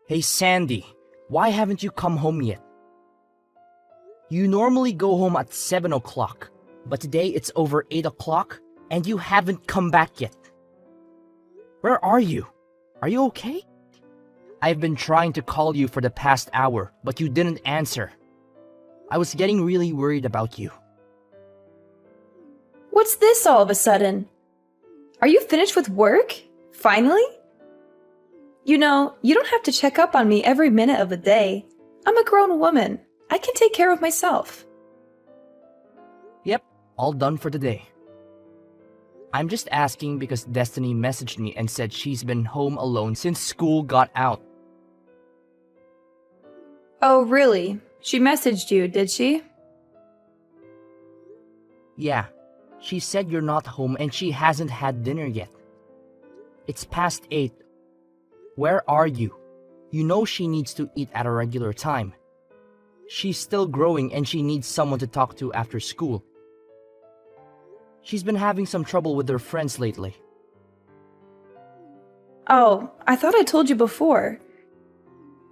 Hey Sandy, why haven't you come home yet? You normally go home at 7 o'clock, but today it's over 8 o'clock and you haven't come back yet. Where are you? Are you okay? I've been trying to call you for the past hour, but you didn't answer. I was getting really worried about you. What's this all of a sudden? Are you finished with work? Finally? You know, you don't have to check up on me every minute of the day. I'm a grown woman. I can take care of myself. Yep, all done for the day. I'm just asking because Destiny messaged me and said she's been home alone since school got out. Oh, really? She messaged you, did she? Yeah, she said you're not home and she hasn't had dinner yet. It's past 8. Where are you? You know she needs to eat at a regular time. She's still growing and she needs someone to talk to after school. She's been having some trouble with her friends lately. Oh, I thought I told you before.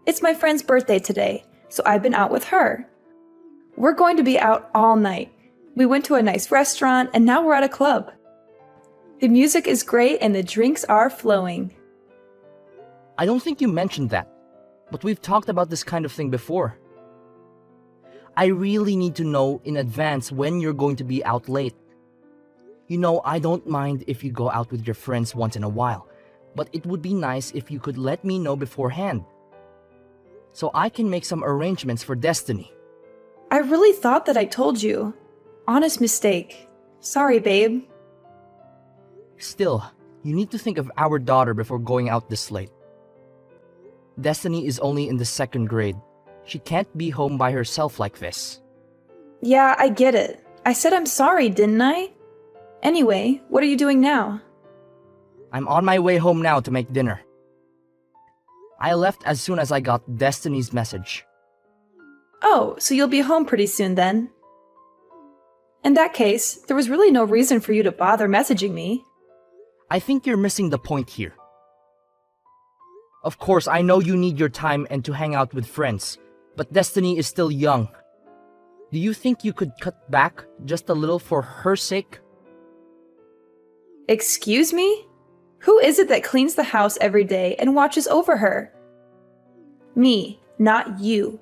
It's my friend's birthday today, so I've been out with her. We're going to be out all night. We went to a nice restaurant and now we're at a club. The music is great and the drinks are flowing. I don't think you mentioned that, but we've talked about this kind of thing before. I really need to know in advance when you're going to be out late. You know, I don't mind if you go out with your friends once in a while, but it would be nice if you could let me know beforehand, so I can make some arrangements for Destiny. I really thought that I told you. Honest mistake. Sorry, babe. Still, you need to think of our daughter before going out this late. Destiny is only in the 2nd grade. She can't be home by herself like this. Yeah, I get it. I said I'm sorry, didn't I? Anyway, what are you doing now? I'm on my way home now to make dinner. I left as soon as I got Destiny's message. Oh, so you'll be home pretty soon then. In that case, there was really no reason for you to bother messaging me. I think you're missing the point here. Of course, I know you need your time and to hang out with friends, but Destiny is still young. Do you think you could cut back just a little for her sake? Excuse me? Who is it that cleans the house every day and watches over her? Me, not you.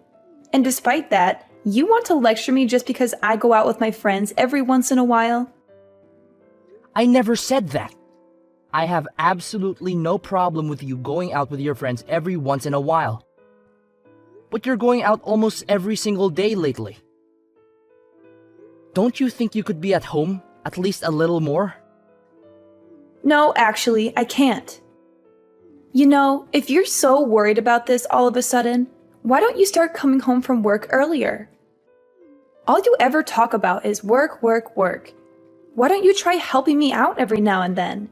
And despite that, you want to lecture me just because I go out with my friends every once in a while? I never said that. I have absolutely no problem with you going out with your friends every once in a while. But you're going out almost every single day lately. Don't you think you could be at home at least a little more? No, actually, I can't. You know, if you're so worried about this all of a sudden, why don't you start coming home from work earlier? All you ever talk about is work, work, work. Why don't you try helping me out every now and then?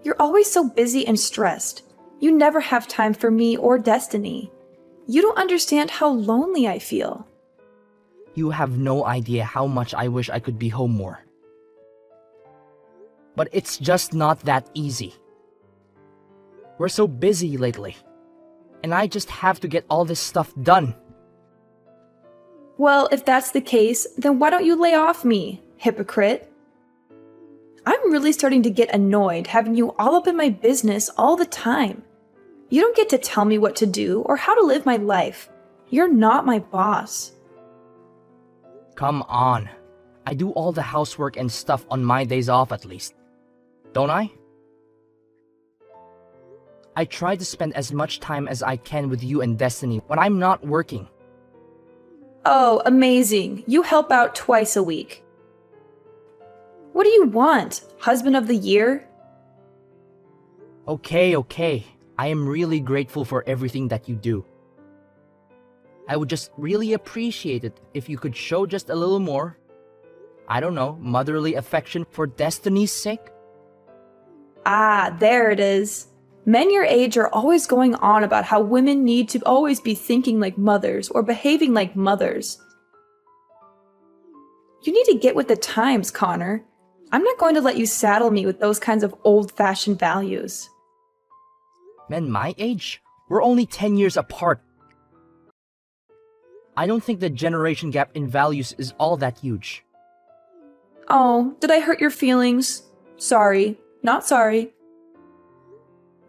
You're always so busy and stressed. You never have time for me or Destiny. You don't understand how lonely I feel. You have no idea how much I wish I could be home more. But it's just not that easy. We're so busy lately, and I just have to get all this stuff done. Well, if that's the case, then why don't you lay off me, hypocrite? I'm really starting to get annoyed having you all up in my business all the time. You don't get to tell me what to do or how to live my life. You're not my boss. Come on. I do all the housework and stuff on my days off at least. Don't I? I try to spend as much time as I can with you and Destiny when I'm not working. Oh, amazing. You help out twice a week. What do you want? Husband of the year? Okay. I am really grateful for everything that you do. I would just really appreciate it if you could show just a little more, I don't know, motherly affection for Destiny's sake? Ah, there it is. Men your age are always going on about how women need to always be thinking like mothers or behaving like mothers. You need to get with the times, Connor. I'm not going to let you saddle me with those kinds of old-fashioned values. Men my age? We're only 10 years apart. I don't think the generation gap in values is all that huge. Oh, did I hurt your feelings? Sorry. Not sorry.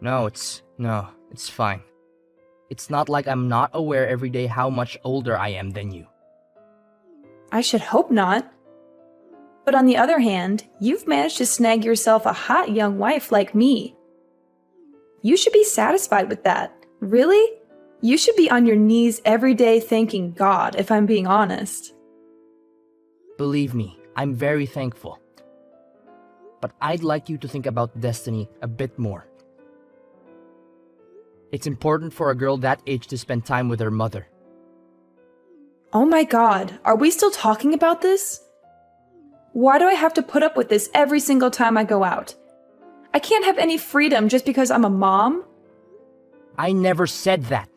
No, it's fine. It's not like I'm not aware every day how much older I am than you. I should hope not. But on the other hand, you've managed to snag yourself a hot young wife like me. You should be satisfied with that. Really? You should be on your knees every day thanking God, if I'm being honest. Believe me, I'm very thankful. But I'd like you to think about Destiny a bit more. It's important for a girl that age to spend time with her mother. Oh my God, are we still talking about this? Why do I have to put up with this every single time I go out? I can't have any freedom just because I'm a mom? I never said that.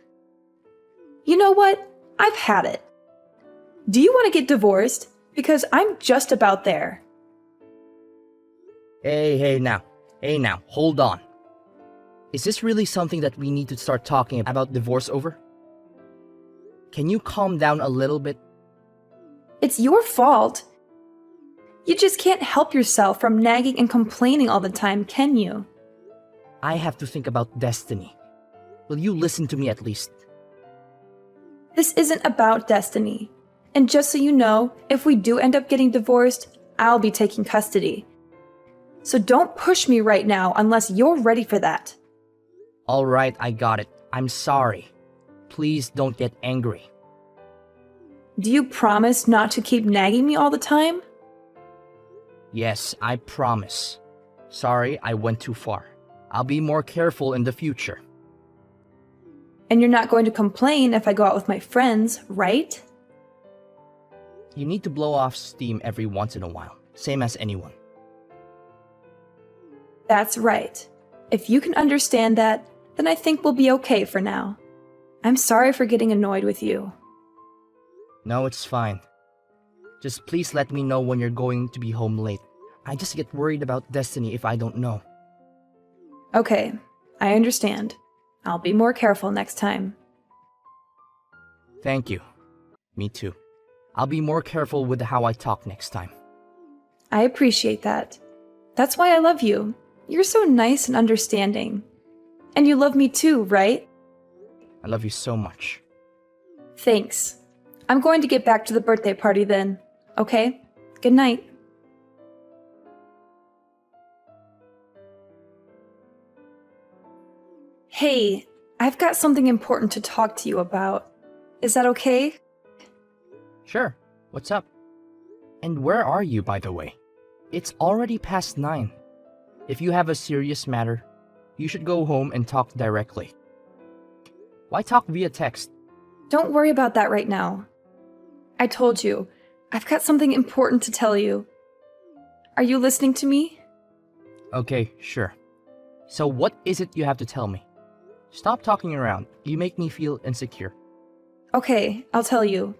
You know what? I've had it. Do you want to get divorced? Because I'm just about there. Hey now, hold on. Is this really something that we need to start talking about divorce over? Can you calm down a little bit? It's your fault. You just can't help yourself from nagging and complaining all the time, can you? I have to think about Destiny. Will you listen to me at least? This isn't about Destiny. And just so you know, if we do end up getting divorced, I'll be taking custody. So don't push me right now unless you're ready for that. Alright, I got it. I'm sorry. Please don't get angry. Do you promise not to keep nagging me all the time? Yes, I promise. Sorry, I went too far. I'll be more careful in the future. And you're not going to complain if I go out with my friends, right? You need to blow off steam every once in a while, same as anyone. That's right. If you can understand that, then I think we'll be okay for now. I'm sorry for getting annoyed with you. No, it's fine. Just please let me know when you're going to be home late. I just get worried about Destiny if I don't know. Okay, I understand. I'll be more careful next time. Thank you. Me too. I'll be more careful with how I talk next time. I appreciate that. That's why I love you. You're so nice and understanding. And you love me too, right? I love you so much. Thanks. I'm going to get back to the birthday party then. Okay? Good night. Hey, I've got something important to talk to you about. Is that okay? Sure. What's up? And where are you, by the way? It's already past 9. If you have a serious matter, you should go home and talk directly. Why talk via text? Don't worry about that right now. I told you, I've got something important to tell you. Are you listening to me? Okay, sure. So what is it you have to tell me? Stop talking around. You make me feel insecure. Okay, I'll tell you.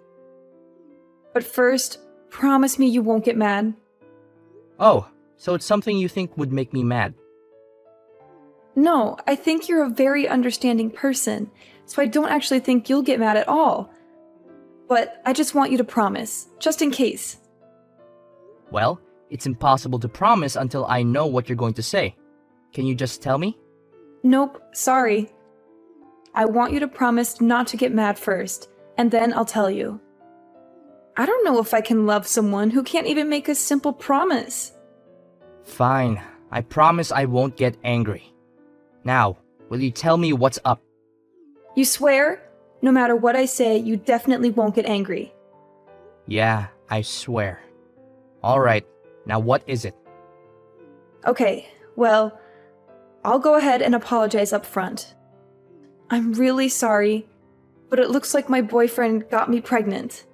But first, promise me you won't get mad. Oh, so it's something you think would make me mad. No, I think you're a very understanding person, so I don't actually think you'll get mad at all. But I just want you to promise, just in case. Well, it's impossible to promise until I know what you're going to say. Can you just tell me? Nope, sorry. I want you to promise not to get mad first, and then I'll tell you. I don't know if I can love someone who can't even make a simple promise. Fine. I promise I won't get angry. Now, will you tell me what's up? You swear? No matter what I say, you definitely won't get angry. Yeah, I swear. Alright, now what is it? Okay, well, I'll go ahead and apologize up front. I'm really sorry, but it looks like my boyfriend got me pregnant.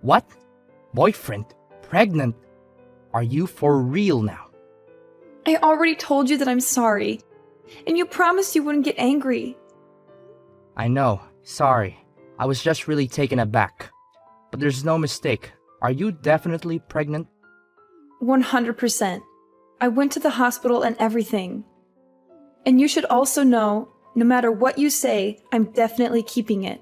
What? Boyfriend? Pregnant? Are you for real now? I already told you that I'm sorry, and you promised you wouldn't get angry. I know, sorry. I was just really taken aback. But there's no mistake. Are you definitely pregnant? 100%. I went to the hospital and everything. And you should also know, No matter what you say, I'm definitely keeping it.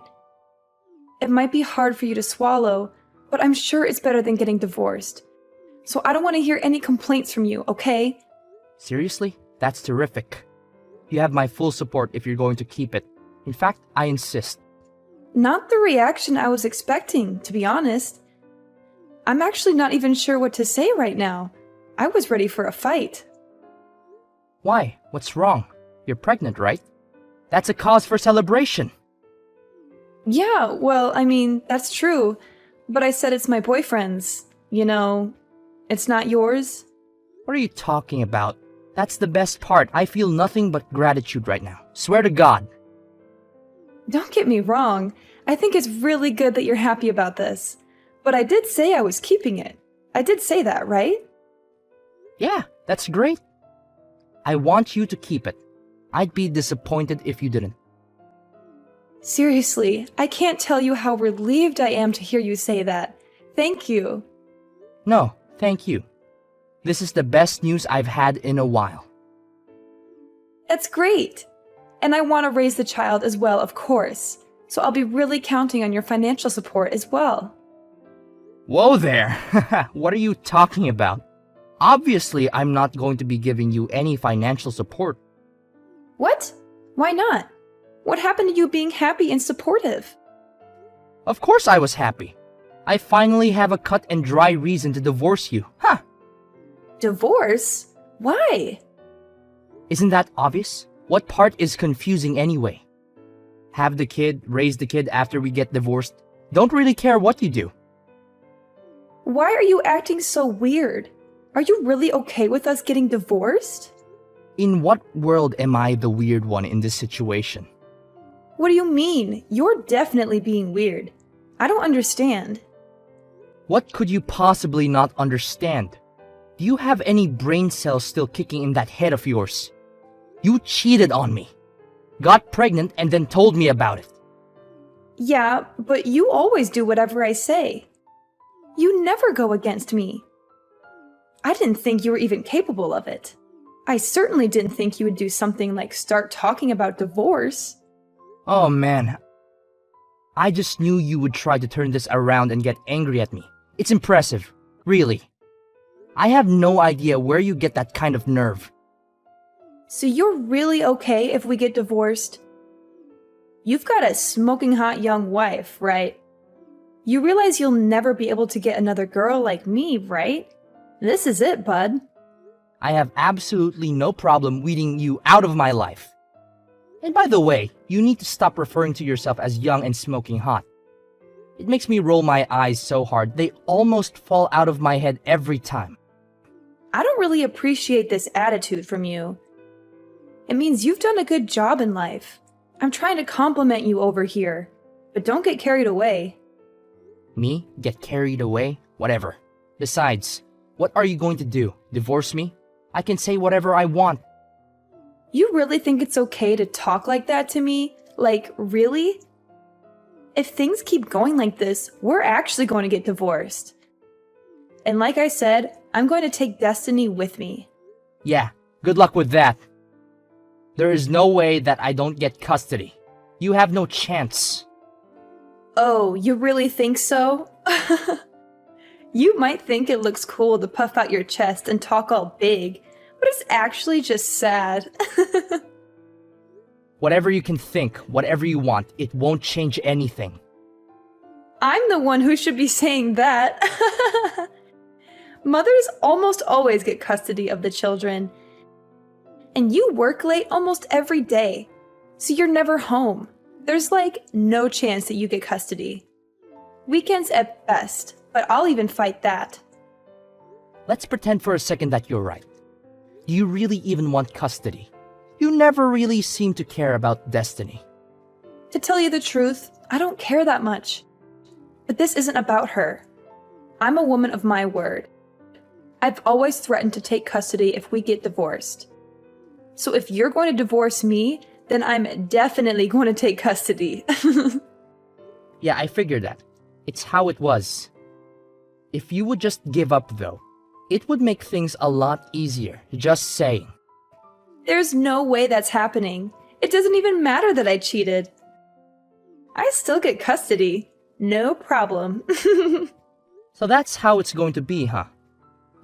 It might be hard for you to swallow, but I'm sure it's better than getting divorced. So I don't want to hear any complaints from you, okay? Seriously? That's terrific. You have my full support if you're going to keep it. In fact, I insist. Not the reaction I was expecting, to be honest. I'm actually not even sure what to say right now. I was ready for a fight. Why? What's wrong? You're pregnant, right? That's a cause for celebration. Yeah, well, I mean, that's true. But I said it's my boyfriend's. You know, it's not yours. What are you talking about? That's the best part. I feel nothing but gratitude right now. Swear to God. Don't get me wrong. I think it's really good that you're happy about this. But I did say I was keeping it. I did say that, right? Yeah, that's great. I want you to keep it. I'd be disappointed if you didn't. Seriously, I can't tell you how relieved I am to hear you say that. Thank you. No, thank you. This is the best news I've had in a while. That's great. And I want to raise the child as well, of course. So I'll be really counting on your financial support as well. Whoa there! What are you talking about? Obviously, I'm not going to be giving you any financial support. What? Why not? What happened to you being happy and supportive? Of course I was happy. I finally have a cut and dry reason to divorce you. Huh! Divorce? Why? Isn't that obvious? What part is confusing anyway? Have the kid, raise the kid after we get divorced. Don't really care what you do. Why are you acting so weird? Are you really okay with us getting divorced? In what world am I the weird one in this situation? What do you mean? You're definitely being weird. I don't understand. What could you possibly not understand? Do you have any brain cells still kicking in that head of yours? You cheated on me, got pregnant, and then told me about it. Yeah, but you always do whatever I say. You never go against me. I didn't think you were even capable of it. I certainly didn't think you would do something like start talking about divorce. Oh man, I just knew you would try to turn this around and get angry at me. It's impressive, really. I have no idea where you get that kind of nerve. So you're really okay if we get divorced? You've got a smoking hot young wife, right? You realize you'll never be able to get another girl like me, right? This is it, bud. I have absolutely no problem weeding you out of my life. And by the way, you need to stop referring to yourself as young and smoking hot. It makes me roll my eyes so hard, they almost fall out of my head every time. I don't really appreciate this attitude from you. It means you've done a good job in life. I'm trying to compliment you over here, but don't get carried away. Me? Get carried away? Whatever. Besides, what are you going to do? Divorce me? I can say whatever I want. You really think it's okay to talk like that to me? Like, really? If things keep going like this, we're actually going to get divorced. And like I said, I'm going to take Destiny with me. Yeah, good luck with that. There is no way that I don't get custody. You have no chance. Oh, you really think so? You might think it looks cool to puff out your chest and talk all big, but it's actually just sad. Whatever you can think, whatever you want, it won't change anything. I'm the one who should be saying that. Mothers almost always get custody of the children. And you work late almost every day, so you're never home. There's like no chance that you get custody. Weekends at best, but I'll even fight that. Let's pretend for a second that you're right. Do you really even want custody? You never really seem to care about Destiny. To tell you the truth, I don't care that much. But this isn't about her. I'm a woman of my word. I've always threatened to take custody if we get divorced. So if you're going to divorce me, then I'm definitely going to take custody. Yeah, I figured that. It's how it was. If you would just give up though, it would make things a lot easier, just saying. There's no way that's happening. It doesn't even matter that I cheated. I still get custody. No problem. So that's how it's going to be, huh?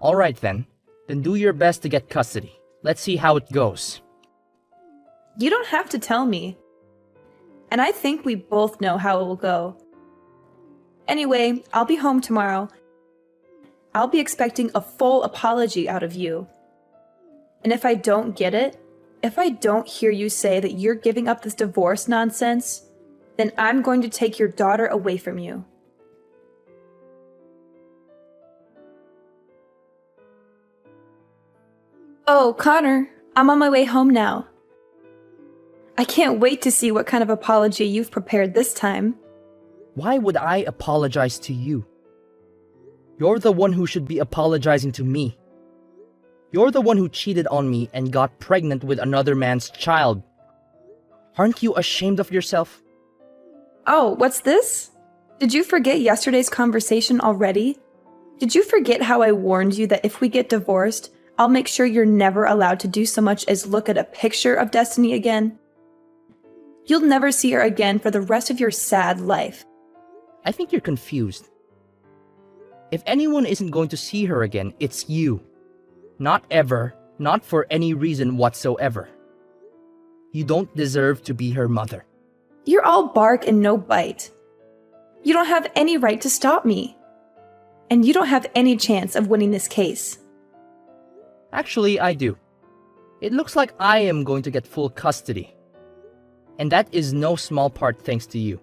Alright then. Then do your best to get custody. Let's see how it goes. You don't have to tell me. And I think we both know how it will go. Anyway, I'll be home tomorrow. I'll be expecting a full apology out of you. And if I don't get it, if I don't hear you say that you're giving up this divorce nonsense, then I'm going to take your daughter away from you. Oh, Connor, I'm on my way home now. I can't wait to see what kind of apology you've prepared this time. Why would I apologize to you? You're the one who should be apologizing to me. You're the one who cheated on me and got pregnant with another man's child. Aren't you ashamed of yourself? Oh, what's this? Did you forget yesterday's conversation already? Did you forget how I warned you that if we get divorced, I'll make sure you're never allowed to do so much as look at a picture of Destiny again? You'll never see her again for the rest of your sad life. I think you're confused. If anyone isn't going to see her again, it's you. Not ever, not for any reason whatsoever. You don't deserve to be her mother. You're all bark and no bite. You don't have any right to stop me. And you don't have any chance of winning this case. Actually, I do. It looks like I am going to get full custody. And that is no small part thanks to you.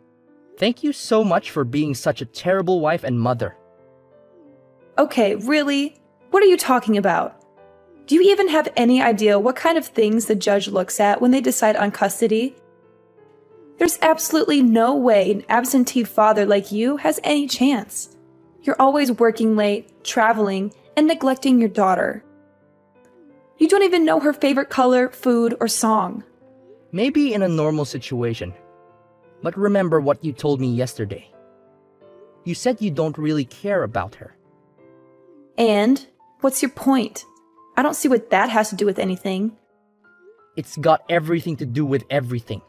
Thank you so much for being such a terrible wife and mother. Okay, really? What are you talking about? Do you even have any idea what kind of things the judge looks at when they decide on custody? There's absolutely no way an absentee father like you has any chance. You're always working late, traveling, and neglecting your daughter. You don't even know her favorite color, food, or song. Maybe in a normal situation. But remember what you told me yesterday. You said you don't really care about her. And? What's your point? I don't see what that has to do with anything. It's got everything to do with everything.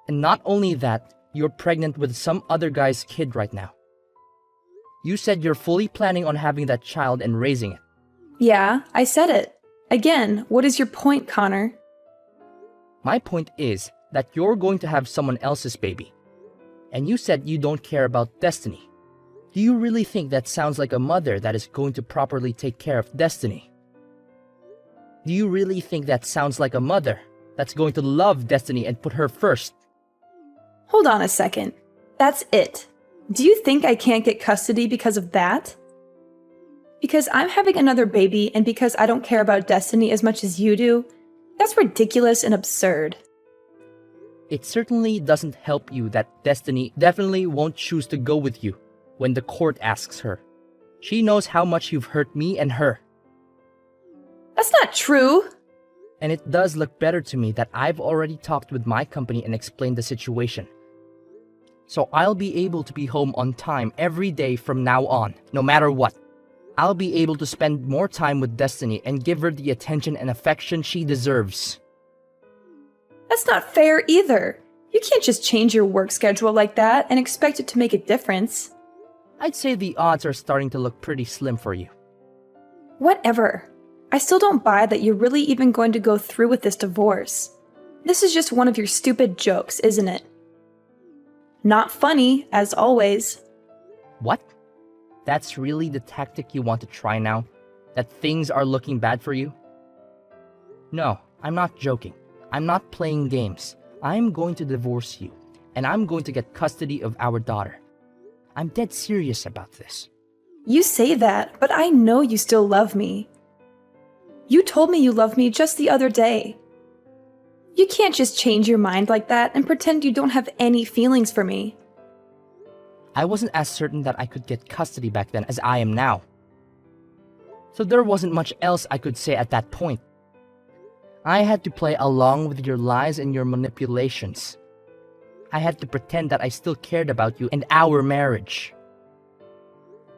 And not only that, you're pregnant with some other guy's kid right now. You said you're fully planning on having that child and raising it. Yeah, I said it. Again, what is your point, Connor? My point is that you're going to have someone else's baby. And you said you don't care about Destiny. Do you really think that sounds like a mother that is going to properly take care of Destiny? Do you really think that sounds like a mother that's going to love Destiny and put her first? Hold on a second. That's it. Do you think I can't get custody because of that? Because I'm having another baby and because I don't care about Destiny as much as you do? That's ridiculous and absurd. It certainly doesn't help you that Destiny definitely won't choose to go with you when the court asks her. She knows how much you've hurt me and her. That's not true! And it does look better to me that I've already talked with my company and explained the situation. So I'll be able to be home on time every day from now on, no matter what. I'll be able to spend more time with Destiny and give her the attention and affection she deserves. That's not fair either. You can't just change your work schedule like that and expect it to make a difference. I'd say the odds are starting to look pretty slim for you. Whatever. I still don't buy that you're really even going to go through with this divorce. This is just one of your stupid jokes, isn't it? Not funny, as always. What? That's really the tactic you want to try now? That things are looking bad for you? No, I'm not joking. I'm not playing games. I'm going to divorce you, and I'm going to get custody of our daughter. I'm dead serious about this. You say that, but I know you still love me. You told me you loved me just the other day. You can't just change your mind like that and pretend you don't have any feelings for me. I wasn't as certain that I could get custody back then as I am now. So there wasn't much else I could say at that point. I had to play along with your lies and your manipulations. I had to pretend that I still cared about you and our marriage.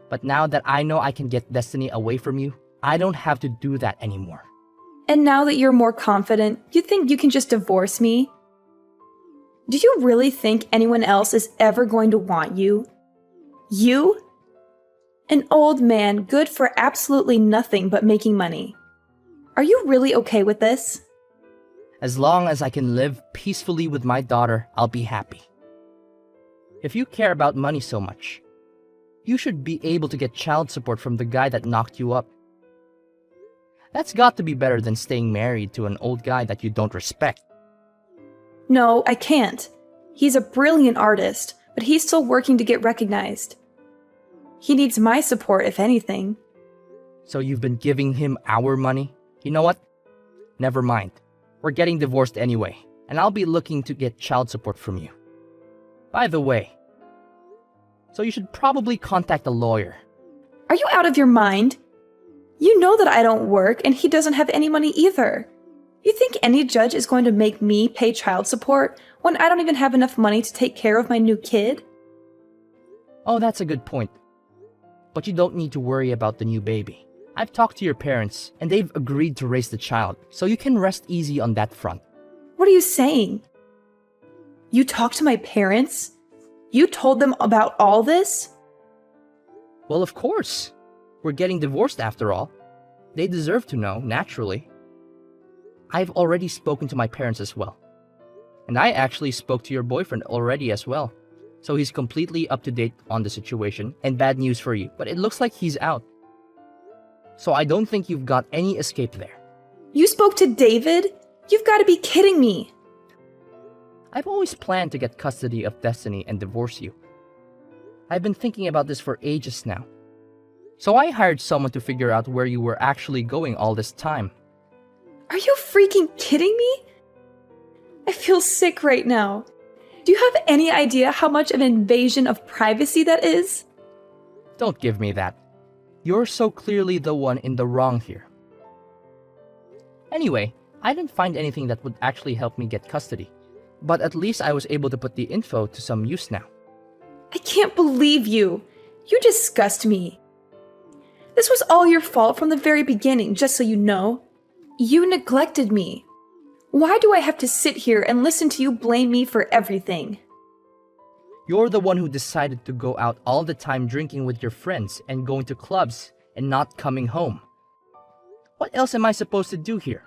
But now that I know I can get Destiny away from you, I don't have to do that anymore. And now that you're more confident, you think you can just divorce me? Do you really think anyone else is ever going to want you? You? An old man good for absolutely nothing but making money. Are you really okay with this? As long as I can live peacefully with my daughter, I'll be happy. If you care about money so much, you should be able to get child support from the guy that knocked you up. That's got to be better than staying married to an old guy that you don't respect. No, I can't. He's a brilliant artist, but he's still working to get recognized. He needs my support, if anything. So you've been giving him our money? You know what? Never mind. We're getting divorced anyway, and I'll be looking to get child support from you. By the way, so you should probably contact a lawyer. Are you out of your mind? You know that I don't work and he doesn't have any money either. You think any judge is going to make me pay child support when I don't even have enough money to take care of my new kid? Oh, that's a good point. But you don't need to worry about the new baby. I've talked to your parents, and they've agreed to raise the child, so you can rest easy on that front. What are you saying? You talked to my parents? You told them about all this? Well, of course. We're getting divorced after all. They deserve to know, naturally. I've already spoken to my parents as well. And I actually spoke to your boyfriend already as well. So he's completely up to date on the situation, and bad news for you, but it looks like he's out. So I don't think you've got any escape there. You spoke to David? You've got to be kidding me. I've always planned to get custody of Destiny and divorce you. I've been thinking about this for ages now. So I hired someone to figure out where you were actually going all this time. Are you freaking kidding me? I feel sick right now. Do you have any idea how much of an invasion of privacy that is? Don't give me that. You're so clearly the one in the wrong here. Anyway, I didn't find anything that would actually help me get custody. But at least I was able to put the info to some use now. I can't believe you. You disgust me. This was all your fault from the very beginning, just so you know. You neglected me. Why do I have to sit here and listen to you blame me for everything? You're the one who decided to go out all the time drinking with your friends and going to clubs and not coming home. What else am I supposed to do here?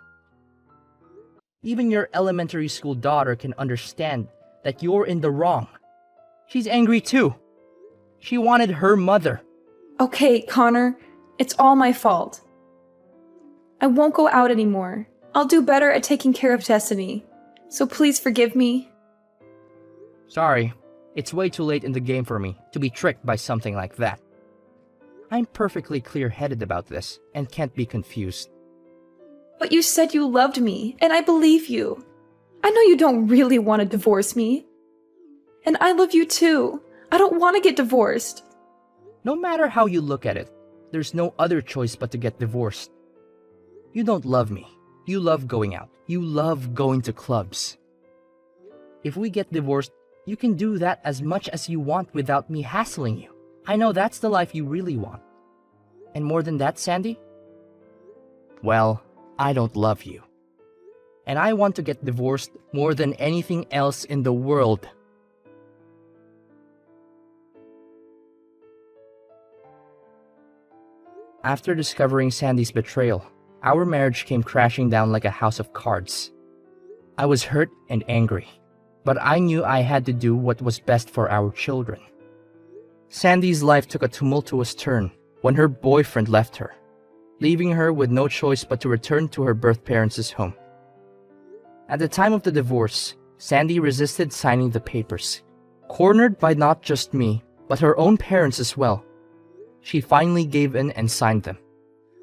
Even your elementary school daughter can understand that you're in the wrong. She's angry too. She wanted her mother. Okay, Connor, it's all my fault. I won't go out anymore. I'll do better at taking care of Destiny. So please forgive me. Sorry, it's way too late in the game for me to be tricked by something like that. I'm perfectly clear-headed about this and can't be confused. But you said you loved me, and I believe you. I know you don't really want to divorce me. And I love you too. I don't want to get divorced. No matter how you look at it, there's no other choice but to get divorced. You don't love me. You love going out. You love going to clubs. If we get divorced, you can do that as much as you want without me hassling you. I know that's the life you really want. And more than that, Sandy? Well, I don't love you. And I want to get divorced more than anything else in the world. After discovering Sandy's betrayal, our marriage came crashing down like a house of cards. I was hurt and angry, but I knew I had to do what was best for our children. Sandy's life took a tumultuous turn when her boyfriend left her, leaving her with no choice but to return to her birth parents' home. At the time of the divorce, Sandy resisted signing the papers, cornered by not just me, but her own parents as well. She finally gave in and signed them.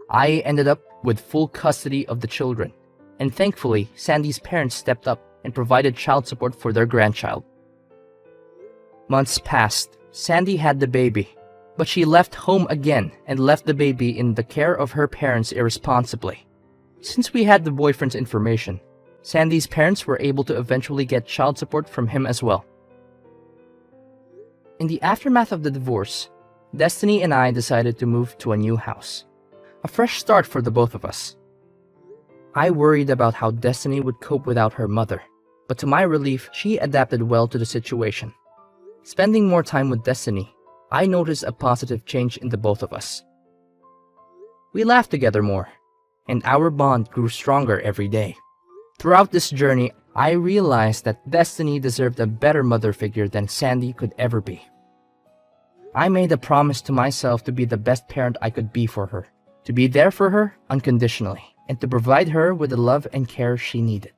I ended up with full custody of the children, and thankfully, Sandy's parents stepped up and provided child support for their grandchild. Months passed. Sandy had the baby, but she left home again and left the baby in the care of her parents irresponsibly. Since we had the boyfriend's information, Sandy's parents were able to eventually get child support from him as well. In the aftermath of the divorce, Destiny and I decided to move to a new house. A fresh start for the both of us. I worried about how Destiny would cope without her mother, but to my relief, she adapted well to the situation. Spending more time with Destiny, I noticed a positive change in the both of us. We laughed together more, and our bond grew stronger every day. Throughout this journey, I realized that Destiny deserved a better mother figure than Sandy could ever be. I made a promise to myself to be the best parent I could be for her, to be there for her unconditionally, and to provide her with the love and care she needed.